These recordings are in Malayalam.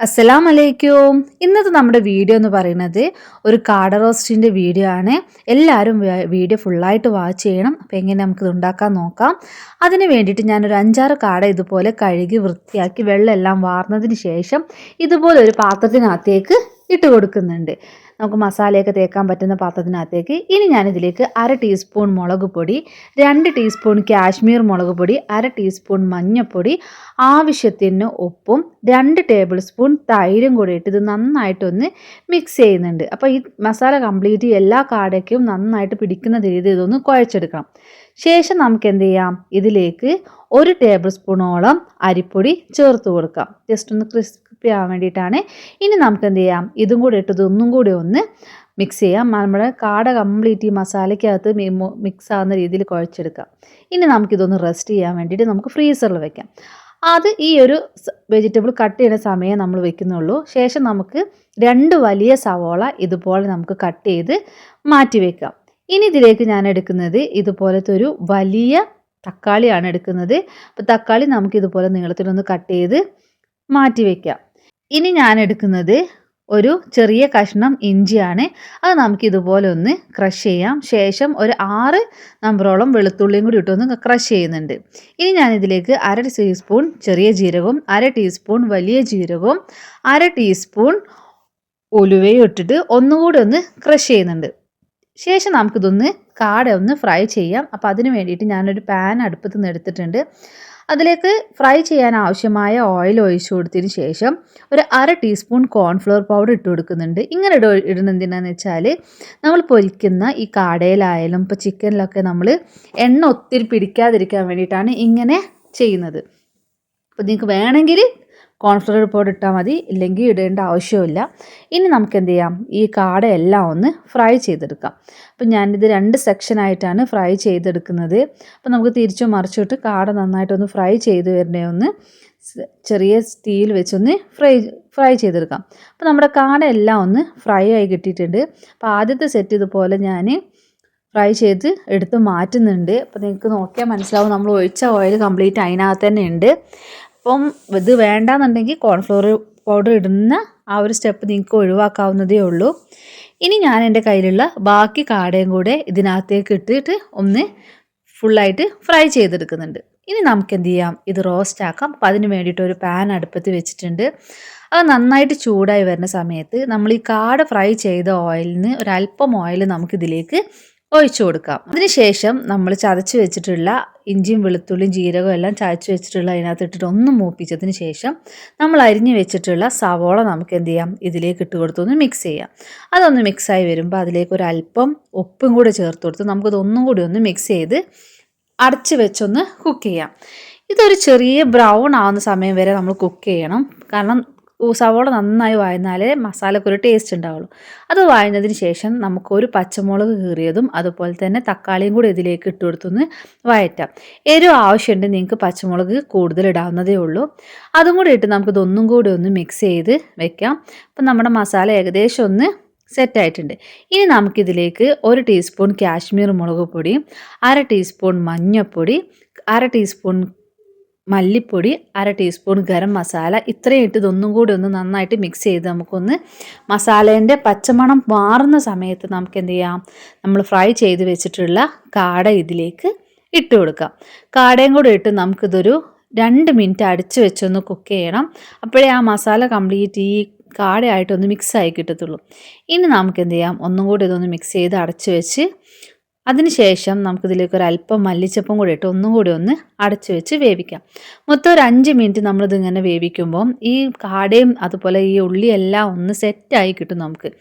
അസ്സലാമലൈക്കും. ഇന്നത്തെ നമ്മുടെ വീഡിയോ എന്ന് പറയുന്നത് ഒരു കാട റോസ്റ്റിൻ്റെ വീഡിയോ ആണ്. എല്ലാവരും വീഡിയോ ഫുള്ളായിട്ട് വാച്ച് ചെയ്യണം. അപ്പോൾ എങ്ങനെ നമുക്കിത് ഉണ്ടാക്കാൻ നോക്കാം. അതിന് വേണ്ടിയിട്ട് ഞാനൊരു 5-6 കാട ഇതുപോലെ കഴുകി വൃത്തിയാക്കി വെള്ളമെല്ലാം വാർന്നതിന് ശേഷം ഇതുപോലെ ഒരു പാത്രത്തിനകത്തേക്ക് ഇട്ട് കൊടുക്കുന്നുണ്ട്. നമുക്ക് മസാലയൊക്കെ തേക്കാൻ പറ്റുന്ന പാത്രത്തിനകത്തേക്ക്. ഇനി ഞാനിതിലേക്ക് 1/2 ടീസ്പൂൺ മുളക് പൊടി, 2 ടീസ്പൂൺ കാശ്മീർ മുളക് പൊടി, 1/2 ടീസ്പൂൺ മഞ്ഞൾപ്പൊടി, ആവശ്യത്തിന് ഉപ്പും 2 ടേബിൾ സ്പൂൺ തൈരും കൂടി ഇട്ട് ഇത് നന്നായിട്ടൊന്ന് മിക്സ് ചെയ്യുന്നുണ്ട്. അപ്പോൾ ഈ മസാല കംപ്ലീറ്റ് എല്ലാ കാടയ്ക്കും നന്നായിട്ട് പിടിക്കുന്ന രീതിയിൽ ഇതൊന്ന് കുഴച്ചെടുക്കണം. ശേഷം നമുക്ക് എന്ത് ചെയ്യാം, ഇതിലേക്ക് 1 ടേബിൾ സ്പൂണോളം അരിപ്പൊടി ചേർത്ത് കൊടുക്കാം. ജസ്റ്റ് ഒന്ന് ക്രിസ്പി ആവാൻ വേണ്ടിയിട്ടാണ്. ഇനി നമുക്ക് എന്ത് ചെയ്യാം, ഇതും കൂടി ഇട്ടത് ഒന്നും കൂടി ഒന്ന് മിക്സ് ചെയ്യാം. നമ്മുടെ കാട കംപ്ലീറ്റ് ഈ മസാലയ്ക്കകത്ത് മിക്സ് ആവുന്ന രീതിയിൽ കുഴച്ചെടുക്കാം. ഇനി നമുക്കിതൊന്ന് റെസ്റ്റ് ചെയ്യാൻ വേണ്ടിയിട്ട് നമുക്ക് ഫ്രീസറിൽ വെക്കാം. അത് ഈ ഒരു വെജിറ്റബിൾ കട്ട് ചെയ്യുന്ന സമയം നമ്മൾ വെക്കുന്നുള്ളൂ. ശേഷം നമുക്ക് 2 വലിയ സവോള ഇതുപോലെ നമുക്ക് കട്ട് ചെയ്ത് മാറ്റി വെക്കാം. ഇനി ഇതിലേക്ക് ഞാൻ എടുക്കുന്നത് ഇതുപോലത്തെ ഒരു വലിയ തക്കാളിയാണ് എടുക്കുന്നത്. അപ്പോൾ തക്കാളി നമുക്ക് ഇതുപോലെ നീളത്തിലൊന്ന് കട്ട് ചെയ്ത് മാറ്റി വയ്ക്കാം. ഇനി ഞാൻ എടുക്കുന്നത് ഒരു ചെറിയ കഷ്ണം ഇഞ്ചിയാണ്. അത് നമുക്ക് ഇതുപോലെ ഒന്ന് ക്രഷ് ചെയ്യാം. ശേഷം ഒരു 6 നമ്പറോളം വെളുത്തുള്ളിയും കൂടി ഇട്ടൊന്ന് ക്രഷ് ചെയ്യുന്നുണ്ട്. ഇനി ഞാനിതിലേക്ക് 1/2 ടീസ്പൂൺ ചെറിയ ജീരകവും 1/2 ടീസ്പൂൺ വലിയ ജീരകവും 1/2 ടീസ്പൂൺ ഉലുവയും ഇട്ടിട്ട് ഒന്നുകൂടി ഒന്ന് ക്രഷ് ചെയ്യുന്നുണ്ട്. ശേഷം നമുക്കിതൊന്ന് കാട ഒന്ന് ഫ്രൈ ചെയ്യാം. അപ്പോൾ അതിന് വേണ്ടിയിട്ട് ഞാനൊരു പാൻ അടുപ്പത്ത് നിന്ന് എടുത്തിട്ടുണ്ട്. അതിലേക്ക് ഫ്രൈ ചെയ്യാൻ ആവശ്യമായ ഓയിൽ ഒഴിച്ചു കൊടുത്തതിന് ശേഷം ഒരു 1/2 ടീസ്പൂൺ കോൺഫ്ലവർ പൗഡർ ഇട്ട് കൊടുക്കുന്നുണ്ട്. ഇങ്ങനെ ഇടുന്നത് എന്തിനാണെന്ന് വെച്ചാൽ നമ്മൾ പൊരിക്കുന്ന ഈ കാടയിലായാലും ഇപ്പോൾ ചിക്കനിലൊക്കെ നമ്മൾ എണ്ണ ഒത്തിരി പിടിക്കാതിരിക്കാൻ വേണ്ടിയിട്ടാണ് ഇങ്ങനെ ചെയ്യുന്നത്. അപ്പോൾ നിങ്ങൾക്ക് വേണമെങ്കിൽ കോൺഫ്ലവർ പൗഡർ ഇട്ടാൽ മതി, ഇല്ലെങ്കിൽ ഇടേണ്ട ആവശ്യമില്ല. ഇനി നമുക്ക് എന്ത് ചെയ്യാം, ഈ കാടയെല്ലാം ഒന്ന് ഫ്രൈ ചെയ്തെടുക്കാം. അപ്പം ഞാനിത് 2 സെക്ഷനായിട്ടാണ് ഫ്രൈ ചെയ്തെടുക്കുന്നത്. അപ്പം നമുക്ക് തിരിച്ചും മറിച്ചിട്ട് കാട നന്നായിട്ടൊന്ന് ഫ്രൈ ചെയ്ത് വരണേ ഒന്ന് ചെറിയ തീയിൽ വെച്ചൊന്ന് ഫ്രൈ ചെയ്തെടുക്കാം. അപ്പോൾ നമ്മുടെ കാടയെല്ലാം ഒന്ന് ഫ്രൈ ആയി കിട്ടിയിട്ടുണ്ട്. അപ്പോൾ ആദ്യത്തെ സെറ്റ് ഇതുപോലെ ഞാൻ ഫ്രൈ ചെയ്ത് എടുത്ത് മാറ്റുന്നുണ്ട്. അപ്പോൾ നിങ്ങൾക്ക് നോക്കിയാൽ മനസ്സിലാവും നമ്മൾ ഒഴിച്ച ഓയിൽ കംപ്ലീറ്റ് അതിനകത്ത് തന്നെ ഉണ്ട്. അപ്പം ഇത് വേണ്ടാന്നുണ്ടെങ്കിൽ കോൺഫ്ലവർ പൗഡർ ഇടുന്ന ആ ഒരു സ്റ്റെപ്പ് നിങ്ങൾക്ക് ഒഴിവാക്കാവുന്നതേ ഉള്ളൂ. ഇനി ഞാൻ എൻ്റെ കയ്യിലുള്ള ബാക്കി കാടയും കൂടെ ഇതിനകത്തേക്ക് ഇട്ടിട്ട് ഒന്ന് ഫുള്ളായിട്ട് ഫ്രൈ ചെയ്തെടുക്കുന്നുണ്ട്. ഇനി നമുക്ക് എന്ത് ചെയ്യാം, ഇത് റോസ്റ്റ് ആക്കാം. അപ്പം അതിന് വേണ്ടിയിട്ട് ഒരു പാൻ അടുപ്പത്ത് വെച്ചിട്ടുണ്ട്. അത് നന്നായിട്ട് ചൂടായി വരുന്ന സമയത്ത് നമ്മൾ ഈ കാട ഫ്രൈ ചെയ്ത ഓയിലിൽ നിന്ന് ഒരല്പം ഓയിൽ നമുക്കിതിലേക്ക് ഒഴിച്ചു കൊടുക്കാം. അതിനുശേഷം നമ്മൾ ചതച്ച് വെച്ചിട്ടുള്ള ഇഞ്ചിയും വെളുത്തുള്ളിയും ജീരകവും എല്ലാം ചതച്ച് വെച്ചിട്ടുള്ള അതിനകത്ത് ഇട്ടിട്ട് ഒന്ന് മൂപ്പിച്ചതിന് ശേഷം നമ്മൾ അരിഞ്ഞ് വെച്ചിട്ടുള്ള സവോള നമുക്ക് എന്ത് ചെയ്യാം, ഇതിലേക്ക് ഇട്ട് കൊടുത്തൊന്ന് മിക്സ് ചെയ്യാം. അതൊന്ന് മിക്സായി വരുമ്പോൾ അതിലേക്ക് ഒരു അല്പം ഉപ്പും കൂടെ ചേർത്ത് കൊടുത്ത് നമുക്കതൊന്നും കൂടി ഒന്ന് മിക്സ് ചെയ്ത് അടച്ച് വെച്ചൊന്ന് കുക്ക് ചെയ്യാം. ഇതൊരു ചെറിയ ബ്രൗൺ ആവുന്ന സമയം വരെ നമ്മൾ കുക്ക് ചെയ്യണം. കാരണം സവോള നന്നായി വായന്നാലേ മസാലക്കൊരു ടേസ്റ്റ് ഉണ്ടാവുള്ളൂ. അത് വായുന്നതിന് ശേഷം നമുക്കൊരു പച്ചമുളക് കീറിയതും അതുപോലെ തന്നെ തക്കാളിയും കൂടി ഇതിലേക്ക് ഇട്ട് കൊടുത്തൊന്ന് വഴറ്റാം. എരിവ് ആവശ്യമുണ്ട് നിങ്ങൾക്ക് പച്ചമുളക് കൂടുതൽ ഇടാവുന്നതേ ഉള്ളൂ. അതും കൂടി ഇട്ട് നമുക്കിതൊന്നും കൂടി ഒന്ന് മിക്സ് ചെയ്ത് വെക്കാം. അപ്പം നമ്മുടെ മസാല ഏകദേശം ഒന്ന് സെറ്റായിട്ടുണ്ട്. ഇനി നമുക്കിതിലേക്ക് 1 ടീസ്പൂൺ കാശ്മീർ മുളക് പൊടി, 1/2 ടീസ്പൂൺ മഞ്ഞൾപ്പൊടി, 1/2 ടീസ്പൂൺ മല്ലിപ്പൊടി, 1/2 ടീസ്പൂൺ ഗരം മസാല ഇത്രയും ഇട്ട് ഇതൊന്നും കൂടി ഒന്ന് നന്നായിട്ട് മിക്സ് ചെയ്ത് നമുക്കൊന്ന് മസാലേൻ്റെ പച്ചമണം മാറുന്ന സമയത്ത് നമുക്ക് എന്ത് ചെയ്യാം, നമ്മൾ ഫ്രൈ ചെയ്ത് വെച്ചിട്ടുള്ള കാട ഇതിലേക്ക് ഇട്ട് കൊടുക്കാം. കാടയും കൂടി ഇട്ട് നമുക്കിതൊരു 2 മിനിറ്റ് അടിച്ച് വെച്ചൊന്ന് കുക്ക് ചെയ്യണം. അപ്പോഴേ ആ മസാല കംപ്ലീറ്റ് ഈ കാടയായിട്ടൊന്ന് മിക്സായി കിട്ടത്തുള്ളൂ. ഇനി നമുക്ക് എന്ത് ചെയ്യാം, ഒന്നും കൂടി ഇതൊന്ന് മിക്സ് ചെയ്ത് അടച്ച് വെച്ച് അതിനുശേഷം നമുക്കിതിലേക്ക് ഒരു അല്പം മല്ലിച്ചപ്പും കൂടി ഇട്ട് ഒന്നും കൂടി ഒന്ന് അടച്ചു വെച്ച് വേവിക്കാം. മൊത്തം ഒരു 5 മിനിറ്റ് നമ്മളിതിങ്ങനെ വേവിക്കുമ്പം ഈ കാടയും അതുപോലെ ഈ ഉള്ളിയെല്ലാം ഒന്ന് സെറ്റായി കിട്ടും നമുക്ക്.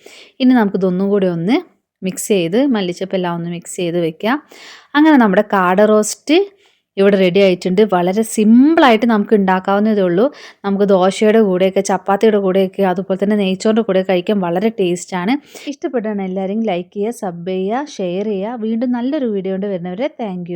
ഇനി നമുക്കിതൊന്നും കൂടി ഒന്ന് മിക്സ് ചെയ്ത് മല്ലിച്ചപ്പെല്ലാം ഒന്ന് മിക്സ് ചെയ്ത് വെക്കാം. അങ്ങനെ നമ്മുടെ കാട റോസ്റ്റ് ഇവിടെ റെഡി ആയിട്ടുണ്ട്. വളരെ സിമ്പിളായിട്ട് നമുക്ക് ഉണ്ടാക്കാവുന്നതേ ഉള്ളൂ. നമുക്ക് ദോശയുടെ കൂടെയൊക്കെ ചപ്പാത്തിയുടെ കൂടെയൊക്കെ അതുപോലെ തന്നെ നെയ്ച്ചോറിൻ്റെ കൂടെ കഴിക്കാൻ വളരെ ടേസ്റ്റാണ്. ഇഷ്ടപ്പെട്ടാണ് എല്ലാവരും ലൈക്ക് ചെയ്യുക, സബ് ചെയ്യുക, ഷെയർ ചെയ്യുക. വീണ്ടും നല്ലൊരു വീഡിയോ കൊണ്ട് വരുന്നവരെ താങ്ക്